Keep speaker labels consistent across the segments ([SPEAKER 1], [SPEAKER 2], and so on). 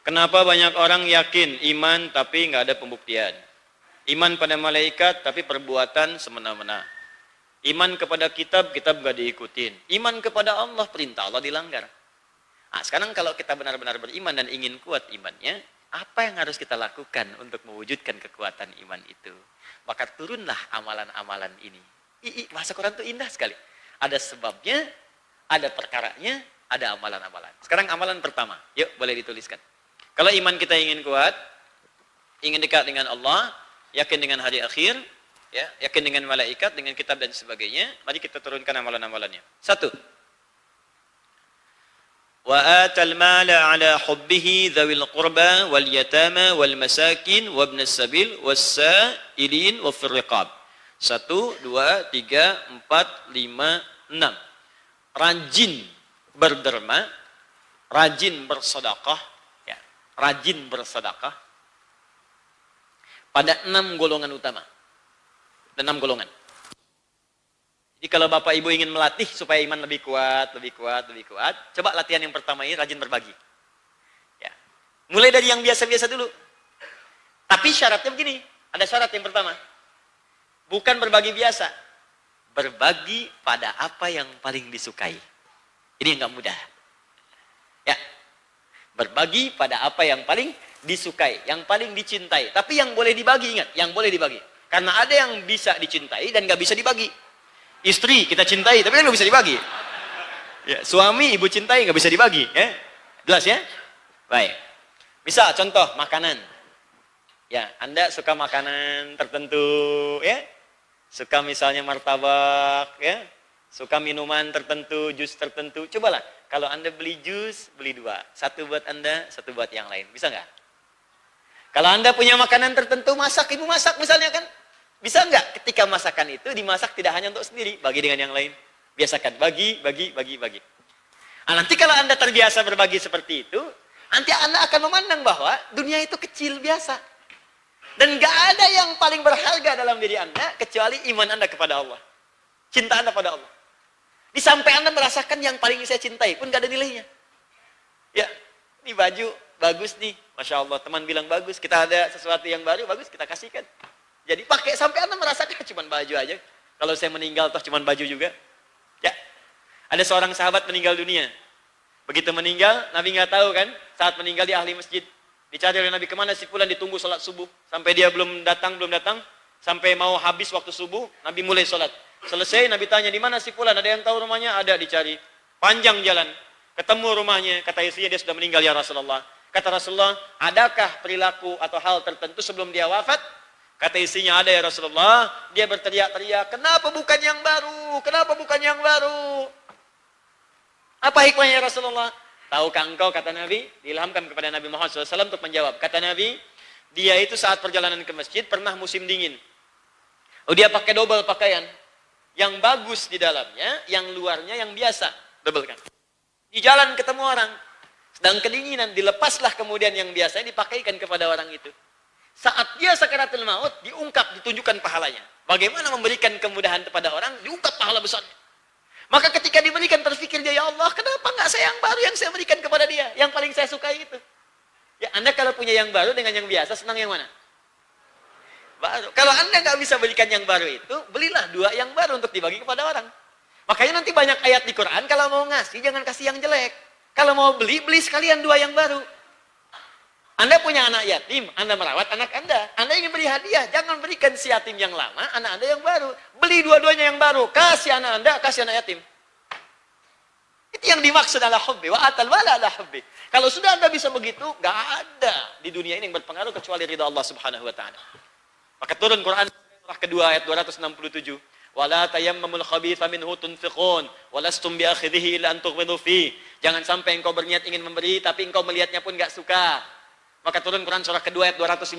[SPEAKER 1] Kenapa banyak orang yakin iman tapi nggak ada pembuktian? Iman pada malaikat tapi perbuatan semena-mena. Iman kepada kitab, kitab nggak diikutin. Iman kepada Allah, perintah Allah dilanggar. Nah, sekarang kalau kita benar-benar beriman dan ingin kuat imannya, apa yang harus kita lakukan untuk mewujudkan kekuatan iman itu? Maka turunlah amalan-amalan ini. Bahasa Quran itu indah sekali. Ada sebabnya, ada perkaranya, ada amalan-amalan. Sekarang amalan pertama, yuk boleh dituliskan. Kalau iman kita ingin kuat, ingin dekat dengan Allah, yakin dengan hari akhir, ya, yakin dengan malaikat, dengan kitab dan sebagainya, mari kita turunkan amalan-amalannya. 1. Wa atal mala ala hubbihi dzawil qurba wal yatama wal masakin wa ibnas sabil was-sa'ilin wa fir riqab. 1 2 3 4 5 6. Rajin berderma, rajin bersedekah, ya, rajin bersedekah pada 6 golongan utama. Dan 6 golongan. Jadi kalau Bapak Ibu ingin melatih supaya iman lebih kuat, coba latihan yang pertama ini rajin berbagi. Ya. Mulai dari yang biasa-biasa dulu. Tapi syaratnya begini, ada syarat yang pertama. Bukan berbagi biasa. Berbagi pada apa yang paling disukai. Ini yang gak mudah. Ya. Berbagi pada apa yang paling disukai, yang paling dicintai. Tapi yang boleh dibagi, ingat, yang boleh dibagi. Karena ada yang bisa dicintai dan gak bisa dibagi. Istri kita cintai, tapi kan gak bisa dibagi. Ya, suami ibu cintai gak bisa dibagi. Ya. Jelas ya? Baik. Misal contoh makanan. Ya, Anda suka makanan tertentu, ya? Suka misalnya martabak, ya? Suka minuman tertentu, jus tertentu. Cobalah, kalau Anda beli jus, beli 2. 1 buat Anda, 1 buat yang lain. Bisa nggak? Kalau Anda punya makanan tertentu, masak, ibu masak misalnya kan? Bisa nggak ketika masakan itu dimasak tidak hanya untuk sendiri, bagi dengan yang lain? Biasakan, bagi. Nah, nanti kalau Anda terbiasa berbagi seperti itu, nanti Anda akan memandang bahwa dunia itu kecil biasa. Dan gak ada yang paling berharga dalam diri Anda, kecuali iman Anda kepada Allah. Cinta Anda pada Allah. Sampai Anda merasakan yang paling saya cintai pun gak ada nilainya. Ya, ini baju bagus nih. Masya Allah, teman bilang bagus. Kita ada sesuatu yang baru, bagus, kita kasihkan. Jadi pakai sampai Anda merasakan cuma baju aja. Kalau saya meninggal toh cuma baju juga. Ya. Ada seorang sahabat meninggal dunia. Begitu meninggal, Nabi nggak tahu kan, saat meninggal di ahli masjid. Dicari oleh Nabi kemana si fulan, ditunggu sholat subuh. Sampai dia belum datang. Sampai mau habis waktu subuh, Nabi mulai sholat. Selesai, Nabi tanya, di mana si fulan? Ada yang tahu rumahnya? Ada, dicari. Panjang jalan. Ketemu rumahnya, kata istrinya dia sudah meninggal ya Rasulullah. Kata Rasulullah, adakah perilaku atau hal tertentu sebelum dia wafat? Kata istrinya, ada ya Rasulullah. Dia berteriak-teriak, kenapa bukan yang baru? Kenapa bukan yang baru? Apa hikmahnya ya Rasulullah? Tahukah engkau, kata Nabi, diilhamkan kepada Nabi Muhammad SAW untuk menjawab. Kata Nabi, dia itu saat perjalanan ke masjid pernah musim dingin. Oh, dia pakai double pakaian. Yang bagus di dalamnya, yang luarnya yang biasa. Double kan. Di jalan ketemu orang. Sedang kedinginan, dilepaslah kemudian yang biasanya dipakaikan kepada orang itu. Saat dia sakaratul maut, diungkap, ditunjukkan pahalanya. Bagaimana memberikan kemudahan kepada orang, diungkap pahala besarnya. Maka ketika diberikan, terfikir dia, ya Allah, kenapa nggak saya yang baru yang saya berikan kepada dia? Yang paling saya sukai itu. Ya, Anda kalau punya yang baru dengan yang biasa, senang yang mana? Baru. Kalau Anda nggak bisa berikan yang baru itu, belilah 2 yang baru untuk dibagi kepada orang. Makanya nanti banyak ayat di Quran, kalau mau ngasih, jangan kasih yang jelek. Kalau mau beli, beli sekalian 2 yang baru. Anda punya anak yatim, Anda merawat anak Anda. Anda ingin beri hadiah, jangan berikan si yatim yang lama, anak Anda yang baru. Beli 2-duanya yang baru, kasih anak Anda, kasih anak yatim. Itu yang dimaksud adalah hubbi, wa atal wala ala hubbi. Kalau sudah Anda bisa begitu, gak ada di dunia ini yang berpengaruh kecuali ridha Allah Subhanahu wa taala. Maka turun Quran surah kedua ayat 267. Wala tayammamul khabitha minhu tunfiqun walastum biakhidhihi illa an tughmidu fi. Jangan sampai engkau berniat ingin memberi tapi engkau melihatnya pun enggak suka. Maka turun Quran surah kedua ayat 215.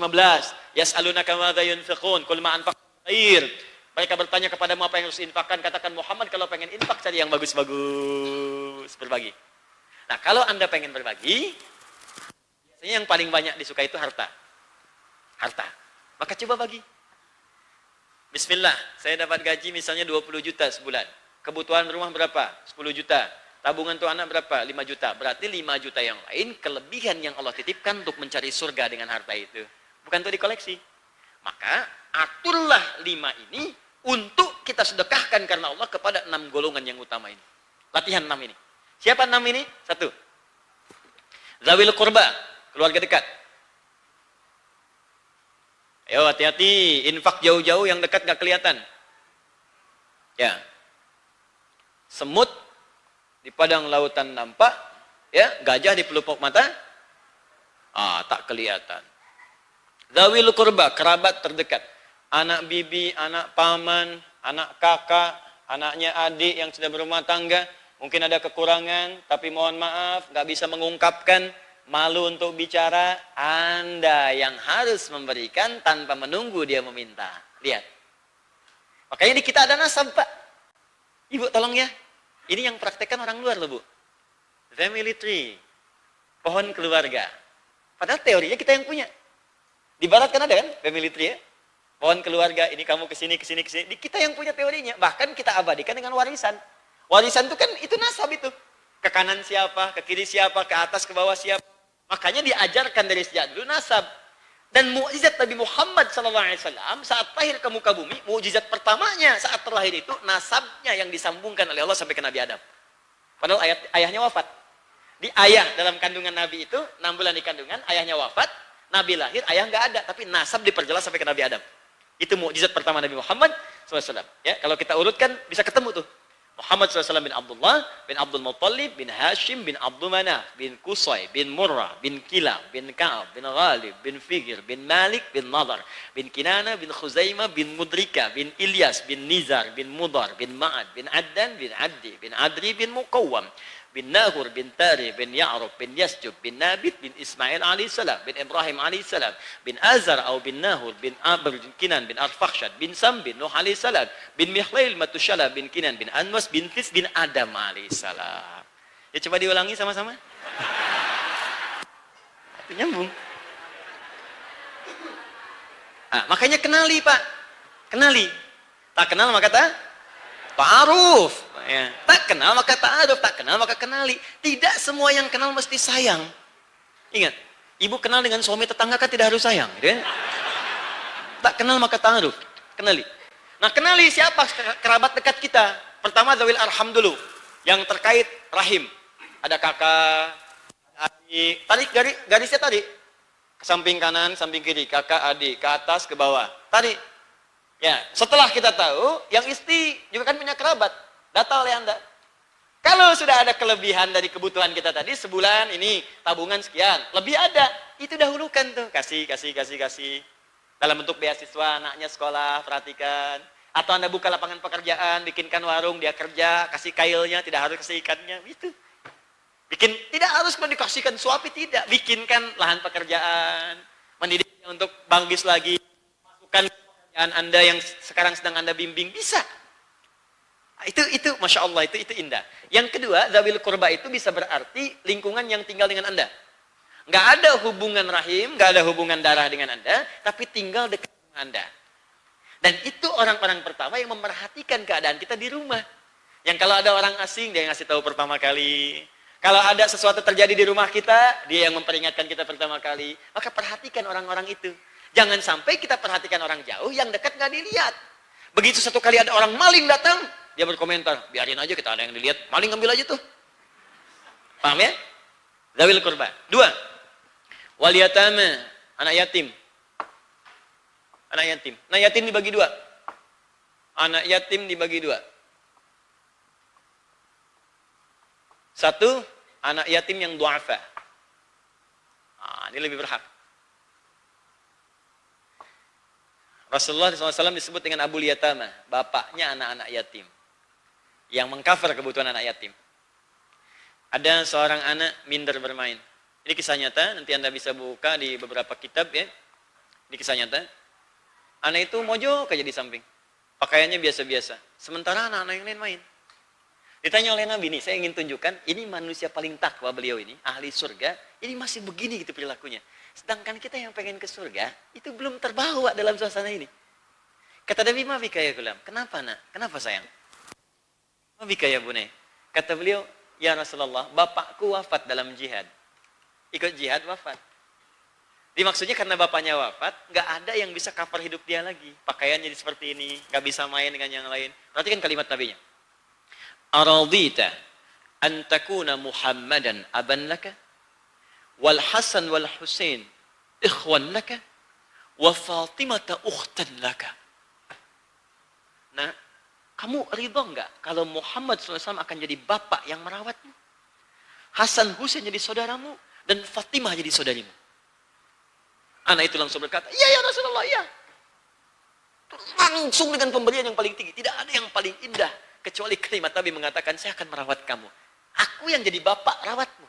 [SPEAKER 1] Yas'alunaka madza yunfiqun qul ma anfaqtum khair. Mereka bertanya kepadamu apa yang harus infakkan, katakan Muhammad kalau pengen infak cari yang bagus-bagus, berbagi. Nah, kalau Anda pengen berbagi, biasanya yang paling banyak disukai itu harta. Harta. Maka coba bagi. Bismillah, saya dapat gaji misalnya 20 juta sebulan. Kebutuhan rumah berapa? 10 juta. tabungan tuh anak berapa? 5 juta. Berarti 5 juta yang lain kelebihan yang Allah titipkan untuk mencari surga dengan harta itu. Bukan untuk dikoleksi. Maka aturlah 5 ini untuk kita sedekahkan karena Allah kepada 6 golongan yang utama ini. Latihan 6 ini. Siapa 6 ini? 1. Zawil qurba, keluarga dekat. Ayo hati-hati, infak jauh-jauh yang dekat gak kelihatan. Ya. Semut di padang lautan nampak, ya, gajah di pelupuk mata tak kelihatan. Zawil qurba, kerabat terdekat. Anak bibi, anak paman, anak kakak, anaknya adik yang sudah berumah tangga, mungkin ada kekurangan, tapi mohon maaf, gak bisa mengungkapkan, malu untuk bicara, Anda yang harus memberikan tanpa menunggu dia meminta. Lihat. Makanya di kita ada nasab, Pak. Ibu tolong ya. Ini yang praktekkan orang luar loh, Bu. Family tree. Pohon keluarga. Padahal teorinya kita yang punya. Di barat kan ada kan family tree ya? Pohon keluarga, ini kamu kesini, kesini, kesini. Kita yang punya teorinya. Bahkan kita abadikan dengan warisan. Warisan itu kan, itu nasab itu. Ke kanan siapa, ke kiri siapa, ke atas, ke bawah siapa. Makanya diajarkan dari sejak dulu nasab. Dan mukjizat Nabi Muhammad SAW saat lahir ke muka bumi, mukjizat pertamanya saat terlahir itu nasabnya yang disambungkan oleh Allah sampai ke Nabi Adam. Padahal ayahnya wafat. Di ayah dalam kandungan Nabi itu 6 bulan di kandungan, ayahnya wafat, Nabi lahir, ayah nggak ada, tapi nasab diperjelas sampai ke Nabi Adam. Itu mukjizat pertama Nabi Muhammad SAW. Ya, kalau kita urutkan bisa ketemu tuh. Muhammad SAW bin Abdullah, bin Abdul Muttalib, bin Hashim, bin Abdul Manaf, bin Qusay, bin Murrah, bin Kilab, bin Ka'ab, bin Ghalib, bin Figir, bin Malik, bin Nadar, bin Kinana, bin Khuzaimah, bin Mudrika, bin Ilyas, bin Nizar, bin Mudar, bin Ma'ad, bin Addan, bin Addi, bin Adri, bin Muqawwam, bin Nahur, bin Tari, bin Ya'rub, bin Yasjub, bin Nabit, bin Ismail alaihissalam, bin Ibrahim alaihissalam, bin Azar atau bin Nahur, bin Abr, bin Kinan, bin Arfakhshad, bin Sam, bin Nuh alaihissalam, bin Mihlail, Matushala, bin Kinan, bin Anwas, bin Tis, bin Adam alaihissalam. Ya coba diulangi sama-sama. Itu nyambung. Makanya kenali Pak. Kenali. Tak kenal maka ta'aruf. Ya. Tak kenal maka ta'aruf, tak kenal maka kenali. Tidak semua yang kenal mesti sayang. Ingat, ibu kenal dengan suami tetangga kan tidak harus sayang. Gitu ya? Tak kenal maka ta'aruf, kenali. Nah kenali siapa kerabat dekat kita. Pertama zawil arham dulu, yang terkait rahim. Ada kakak, adik, tarik garisnya tadi. Ke samping kanan, samping kiri, kakak, adik, ke atas, ke bawah. Tarik. Ya, setelah kita tahu, yang istri juga kan punya kerabat. Data oleh Anda. Kalau sudah ada kelebihan dari kebutuhan kita tadi, sebulan ini tabungan sekian, lebih ada, itu dahulukan tuh. Kasih. Dalam bentuk beasiswa, anaknya sekolah, perhatikan. Atau Anda buka lapangan pekerjaan, bikinkan warung, dia kerja, kasih kailnya, tidak harus kasih ikannya, gitu. Tidak harus dikasihkan suapi, tidak. Bikinkan lahan pekerjaan, mendidiknya untuk bagus lagi, masukkan pekerjaan Anda yang sekarang sedang Anda bimbing, bisa. Itu Masya Allah, itu indah. Yang kedua, zawil qurba itu bisa berarti lingkungan yang tinggal dengan Anda. Nggak ada hubungan rahim, nggak ada hubungan darah dengan Anda, tapi tinggal dekat dengan Anda. Dan itu orang-orang pertama yang memerhatikan keadaan kita di rumah. Yang kalau ada orang asing, dia yang ngasih tahu pertama kali. Kalau ada sesuatu terjadi di rumah kita, dia yang memperingatkan kita pertama kali. Maka perhatikan orang-orang itu. Jangan sampai kita perhatikan orang jauh, yang dekat nggak dilihat. Begitu satu kali ada orang maling datang, dia berkomentar, biarin aja kita ada yang dilihat, maling ambil aja tuh. Paham ya? Zawil qurba. 2. Wal yatama, anak yatim. Anak yatim. Anak yatim dibagi 2. Anak yatim dibagi 2. 1, anak yatim yang du'afa. Ini lebih berhak. Rasulullah SAW disebut dengan Abul Yatama, bapaknya anak-anak yatim. Yang mengcover kebutuhan anak yatim. Ada seorang anak minder bermain. Ini kisah nyata, nanti Anda bisa buka di beberapa kitab ya. Ini kisah nyata. Anak itu mojok aja di samping. Pakaiannya biasa-biasa. Sementara anak-anak yang lain main. Ditanya oleh Nabi nih, saya ingin tunjukkan, ini manusia paling takwa beliau ini, ahli surga, ini masih begini gitu perilakunya. Sedangkan kita yang pengen ke surga, itu belum terbawa dalam suasana ini. Kata Nabi, ma bika ya gulam, kenapa nak? Kenapa sayang? Ma bika ya bunai? Kata beliau, Ya Rasulullah, bapakku wafat dalam jihad. Ikut jihad wafat. Dimaksudnya karena bapaknya wafat, nggak ada yang bisa cover hidup dia lagi. Pakaiannya jadi seperti ini, nggak bisa main dengan yang lain. Perhatikan kalimat nabinya. Aradita an takuna Muhammadan aban laka wal Hasan wal Husain ikhwan laka wa Fatimata ukhtan laka. Nah, kamu ridho nggak kalau Muhammad SAW akan jadi bapak yang merawatmu? Hasan Husain jadi saudaramu dan Fatimah jadi saudarimu. Anak itu langsung berkata, iya ya Rasulullah, iya. Langsung dengan pemberian yang paling tinggi. Tidak ada yang paling indah kecuali kalimat Nabi mengatakan, saya akan merawat kamu. Aku yang jadi bapak rawatmu.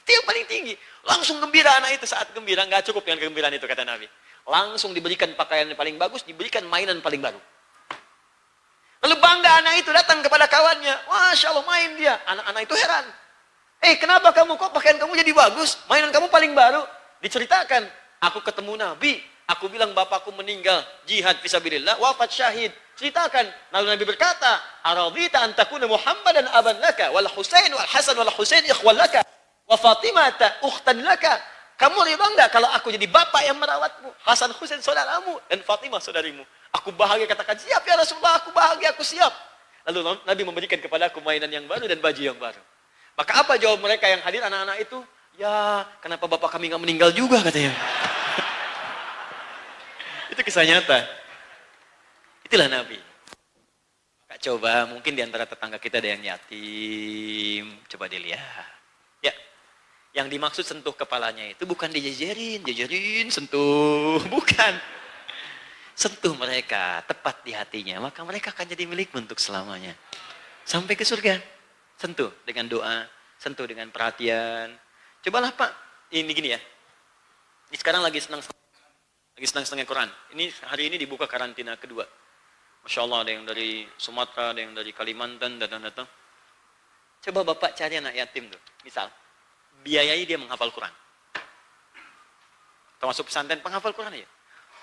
[SPEAKER 1] Itu yang paling tinggi. Langsung gembira anak itu. Saat gembira, nggak cukup dengan kegembiraan itu, kata Nabi. Langsung diberikan pakaian yang paling bagus, diberikan mainan paling baru. Lalu bangga anak itu datang kepada kawannya. Masya Allah, main dia. Anak-anak itu heran. Kenapa kamu kok pakaian kamu jadi bagus? Mainan kamu paling baru. Diceritakan, aku ketemu Nabi. Aku bilang bapakku meninggal jihad fisabilillah, wafat syahid. Ceritakan. Lalu Nabi berkata, Aradita an takuna Muhammadan aban laka wal Husain wal Hasan wal Husain ikhwan laka wa Fatimata ukhtan laka. Kamu ridha enggak kalau aku jadi bapak yang merawatmu? Hasan Husain saudaramu dan Fatimah saudarimu. Aku bahagia, katakan, siap ya Rasulullah, aku bahagia, aku siap. Lalu Nabi memberikan kepada aku mainan yang baru dan baju yang baru. Maka apa jawab mereka yang hadir, anak-anak itu? Ya, kenapa bapak kami nggak meninggal juga, katanya. Itu kisah nyata. Itulah Nabi. Kak, coba, mungkin di antara tetangga kita ada yang yatim. Coba dilihat. Ya, yang dimaksud sentuh kepalanya itu bukan dijejerin, sentuh. Bukan. Sentuh mereka, tepat di hatinya, maka mereka akan jadi milikmu untuk selamanya. Sampai ke surga. Sentuh dengan doa, sentuh dengan perhatian. Cobalah Pak, ini gini ya. Ini sekarang lagi senang-senang Quran. Ini hari ini dibuka karantina kedua. Masya Allah, ada yang dari Sumatera, ada yang dari Kalimantan, dan. Coba Bapak cari anak yatim tuh. Misal, biayai dia menghafal Quran. Termasuk pesantren penghafal Quran ya.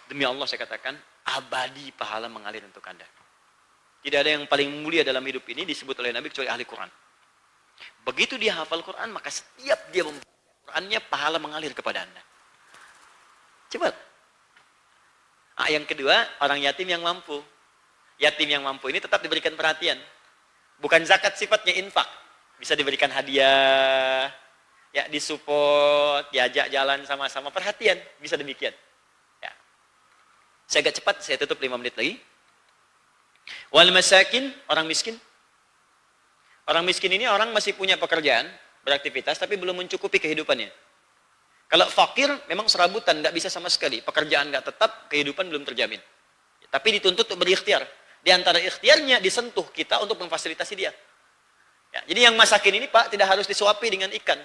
[SPEAKER 1] Demi Allah saya katakan, abadi pahala mengalir untuk Anda. Tidak ada yang paling mulia dalam hidup ini disebut oleh Nabi kecuali ahli Quran. Begitu dia hafal Quran, maka setiap dia membaca Qurannya, pahala mengalir kepada Anda. Coba. Yang kedua, orang yatim yang mampu. Yatim yang mampu ini tetap diberikan perhatian. Bukan zakat sifatnya infak. Bisa diberikan hadiah, ya disupport, diajak jalan sama-sama, perhatian. Bisa demikian. Saya agak cepat, saya tutup 5 menit lagi. Wal masakin, orang miskin. Orang miskin ini orang masih punya pekerjaan, beraktivitas, tapi belum mencukupi kehidupannya. Kalau fakir, memang serabutan, nggak bisa sama sekali. Pekerjaan nggak tetap, kehidupan belum terjamin. Tapi dituntut untuk berikhtiar. Di antara ikhtiarnya, disentuh kita untuk memfasilitasi dia. Ya, jadi yang masakin ini Pak, tidak harus disuapi dengan ikan.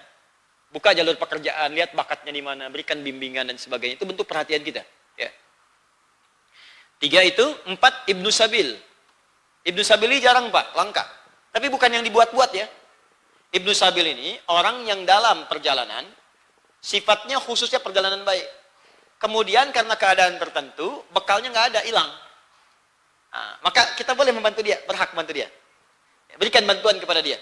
[SPEAKER 1] Buka jalur pekerjaan, lihat bakatnya di mana, berikan bimbingan dan sebagainya. Itu bentuk perhatian kita. Ya. 3 itu, 4 Ibnu Sabil. Ibnu Sabil ini jarang Pak, langka. Tapi bukan yang dibuat-buat ya. Ibnu Sabil ini orang yang dalam perjalanan, sifatnya khususnya perjalanan baik. Kemudian karena keadaan tertentu, bekalnya nggak ada, hilang. Nah, maka kita boleh membantu dia, berhak membantu dia. Berikan bantuan kepada dia.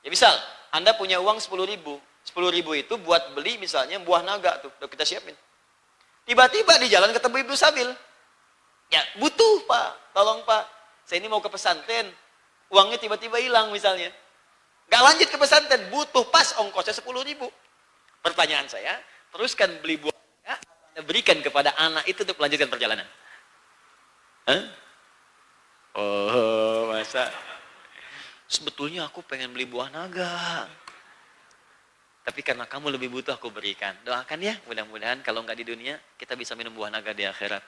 [SPEAKER 1] Ya misal, Anda punya uang 10.000. 10.000 itu buat beli misalnya buah naga tuh, udah kita siapin. Tiba-tiba di jalan ketemu Ibnu Sabil. Ya, butuh Pak, tolong Pak. Saya ini mau ke pesantren, uangnya tiba-tiba hilang misalnya. Gak lanjut ke pesantren, butuh pas ongkosnya 10.000. Pertanyaan saya, teruskan beli buah naga, berikan kepada anak itu untuk melanjutkan perjalanan. Hah? Oh, masa? Sebetulnya aku pengen beli buah naga. Tapi karena kamu lebih butuh, aku berikan. Doakan ya, mudah-mudahan kalau nggak di dunia, kita bisa minum buah naga di akhirat.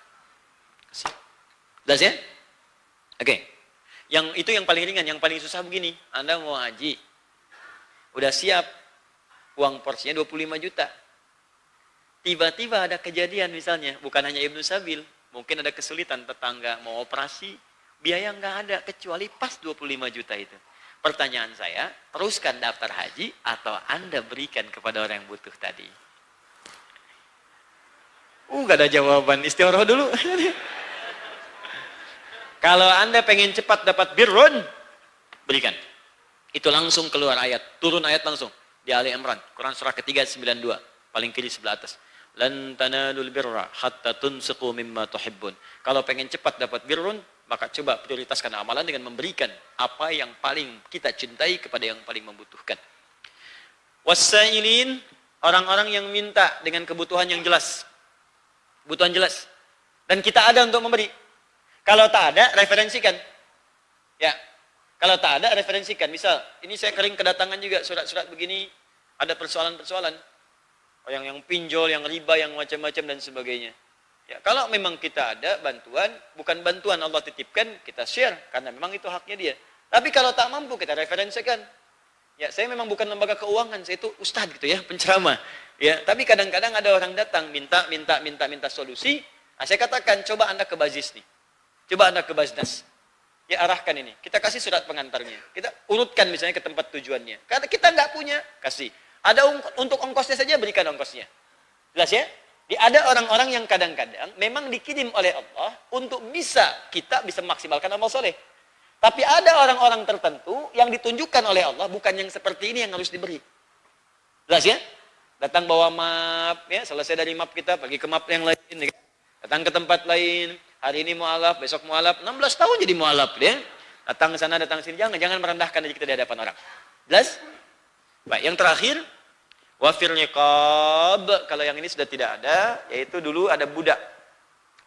[SPEAKER 1] Jelas ya? Oke. Yang itu yang paling ringan, yang paling susah begini. Anda mau haji, udah siap, uang porsinya 25 juta. Tiba-tiba ada kejadian misalnya, bukan hanya Ibnu Sabil, mungkin ada kesulitan tetangga mau operasi, biaya nggak ada kecuali pas 25 juta itu. Pertanyaan saya, teruskan daftar haji atau Anda berikan kepada orang yang butuh tadi? Nggak ada jawaban, istighfar dulu. Kalau Anda pengen cepat dapat birrun, berikan. Itu langsung keluar ayat, turun ayat langsung di Ali Imran, Quran surah ketiga 92, paling kiri sebelah atas. Lan tanalul birra hatta tunfiqu mimma tuhibbun. Kalau pengen cepat dapat birrun, maka coba prioritaskan amalan dengan memberikan apa yang paling kita cintai kepada yang paling membutuhkan. Wasailin, orang-orang yang minta dengan kebutuhan yang jelas. Kebutuhan jelas. Dan kita ada untuk memberi. Kalau tak ada, referensikan. Ya. Kalau tak ada, referensikan. Misal, ini saya kering kedatangan juga surat-surat begini, ada persoalan-persoalan. Yang pinjol, yang riba, yang macam-macam dan sebagainya. Ya, kalau memang kita ada bantuan, bukan bantuan Allah titipkan, kita share. Karena memang itu haknya dia. Tapi kalau tak mampu, kita referensikan. Ya, saya memang bukan lembaga keuangan, saya itu ustadz gitu ya, penceramah. Ya, tapi kadang-kadang ada orang datang, minta solusi. Nah, saya katakan, coba Anda ke Bazis nih. Coba Anda ke Baznas. Ya, arahkan ini. Kita kasih surat pengantarnya. Kita urutkan misalnya ke tempat tujuannya. Karena kita nggak punya, kasih. Ada untuk ongkosnya saja, berikan ongkosnya. Jelas ya? Ada orang-orang yang kadang-kadang memang dikirim oleh Allah untuk kita bisa memaksimalkan amal soleh. Tapi ada orang-orang tertentu yang ditunjukkan oleh Allah, bukan yang seperti ini yang harus diberi. Jelas ya? Datang bawa map, ya, selesai dari map kita, pergi ke map yang lain. Ya. Datang ke tempat lain, hari ini mu'alaf, besok mu'alaf, 16 tahun jadi mu'alaf. Ya. Datang ke sana, datang ke sini, jangan merendahkan diri kita di hadapan orang. Jelas? Baik, yang terakhir, wafir niqab, kalau yang ini sudah tidak ada, yaitu dulu ada budak.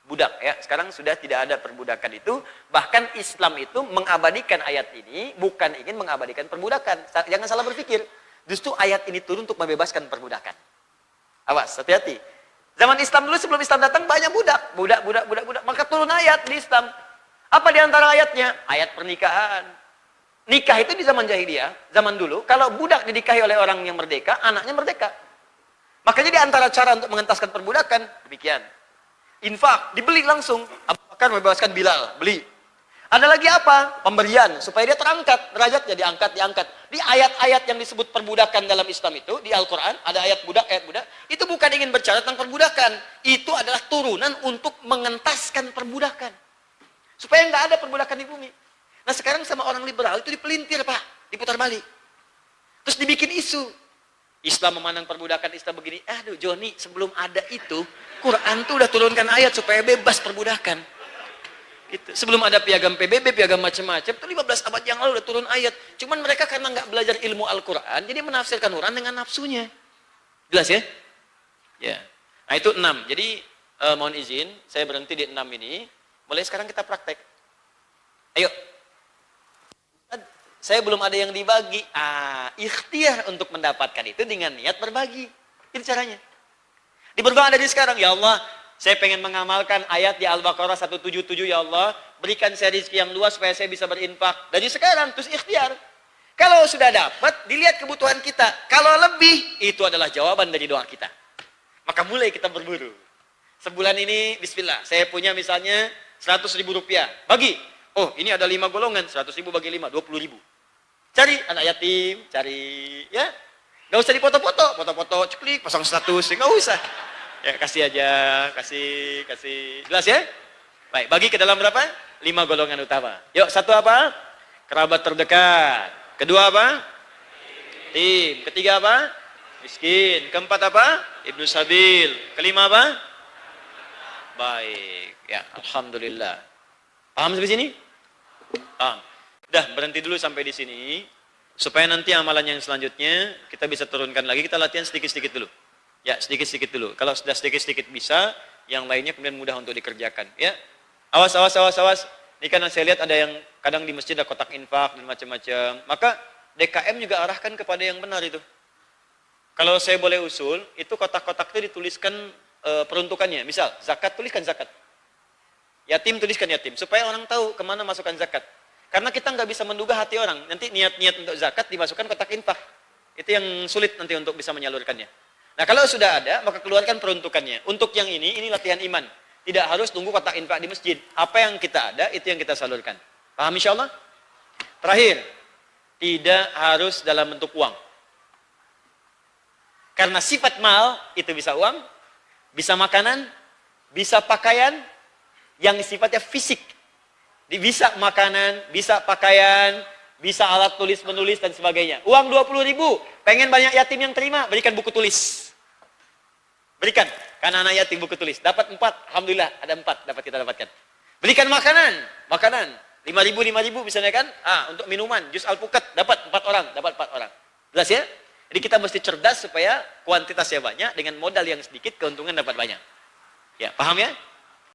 [SPEAKER 1] Budak ya, sekarang sudah tidak ada perbudakan itu. Bahkan Islam itu mengabadikan ayat ini, bukan ingin mengabadikan perbudakan. Jangan salah berpikir. Justru ayat ini turun untuk membebaskan perbudakan. Awas, hati-hati. Zaman Islam dulu sebelum Islam datang banyak budak. Budak. Maka turun ayat di Islam. Apa di antara ayatnya? Ayat pernikahan. Nikah itu di zaman jahiliyah, zaman dulu, kalau budak dinikahi oleh orang yang merdeka, anaknya merdeka. Makanya di antara cara untuk mengentaskan perbudakan, demikian. Infak, dibeli langsung. Abu Bakar membebaskan Bilal, beli. Ada lagi apa? Pemberian, supaya dia terangkat, derajatnya diangkat. Di ayat-ayat yang disebut perbudakan dalam Islam itu, di Al-Quran, ada ayat budak, itu bukan ingin berbicara tentang perbudakan. Itu adalah turunan untuk mengentaskan perbudakan. Supaya nggak ada perbudakan di bumi. Nah sekarang sama orang liberal itu dipelintir Pak, diputar balik. Terus dibikin isu. Islam memandang perbudakan, Islam begini. Aduh Joni, sebelum ada itu, Quran tuh udah turunkan ayat supaya bebas perbudakan. Gitu. Sebelum ada piagam PBB, piagam macam-macam, itu 15 abad yang lalu udah turun ayat. Cuman mereka karena nggak belajar ilmu Al-Quran, jadi menafsirkan Quran dengan nafsunya. Jelas ya? Ya. Nah itu 6. Jadi mohon izin, saya berhenti di 6 ini. Mulai sekarang kita praktek. Ayo. Saya belum ada yang dibagi. Ikhtiar untuk mendapatkan itu dengan niat berbagi. Itu caranya. Di berdoa dari sekarang, ya Allah, saya pengen mengamalkan ayat di Al-Baqarah 177, ya Allah, berikan saya rezeki yang luas supaya saya bisa berinfak. Dari sekarang, terus ikhtiar. Kalau sudah dapat, dilihat kebutuhan kita. Kalau lebih, itu adalah jawaban dari doa kita. Maka mulai kita berburu. Sebulan ini, bismillah, saya punya misalnya 100.000 rupiah. Bagi. Oh, ini ada 5 golongan, 100.000 bagi 5, 20.000. Cari anak yatim, cari, ya. Gak usah dipoto-foto, ceklik, pasang status, gak usah. Ya, kasih aja, kasih. Jelas ya? Baik, bagi ke dalam berapa? 5 golongan utama. Yuk, satu apa? Kerabat terdekat. Kedua apa? Tim. Ketiga apa? Miskin. Keempat apa? Ibnu Sabil. Kelima apa? Baik. Ya, alhamdulillah. Paham sampai sini? Paham. Udah, berhenti dulu sampai di sini. Supaya nanti amalan yang selanjutnya kita bisa turunkan lagi, kita latihan sedikit-sedikit dulu. Ya, sedikit-sedikit dulu. Kalau sudah sedikit-sedikit bisa, yang lainnya kemudian mudah untuk dikerjakan. Ya, awas. Ini kan saya lihat ada yang kadang di masjid ada kotak infak dan macam-macam. Maka DKM juga arahkan kepada yang benar itu. Kalau saya boleh usul, itu kotak-kotak itu dituliskan peruntukannya. Misal, zakat, tuliskan zakat. Yatim, tuliskan yatim. Supaya orang tahu kemana masukkan zakat. Karena kita nggak bisa menduga hati orang. Nanti niat-niat untuk zakat dimasukkan kotak infak. Itu yang sulit nanti untuk bisa menyalurkannya. Nah kalau sudah ada, maka keluarkan peruntukannya. Untuk yang ini latihan iman. Tidak harus tunggu kotak infak di masjid. Apa yang kita ada, itu yang kita salurkan. Paham insya Allah? Terakhir, tidak harus dalam bentuk uang. Karena sifat mal, itu bisa uang, bisa makanan, bisa pakaian, yang sifatnya fisik. Bisa makanan, bisa pakaian, bisa alat tulis menulis dan sebagainya. Uang 20.000, pengen banyak yatim yang terima, berikan buku tulis. Berikan, karena anak yatim buku tulis. Dapat 4, alhamdulillah ada 4 dapat kita dapatkan. Berikan makanan, 5.000 misalnya kan, untuk minuman, jus alpukat, dapat 4 orang, Jelas ya? Jadi kita mesti cerdas supaya kuantitasnya banyak, dengan modal yang sedikit, keuntungan dapat banyak. Ya, paham ya?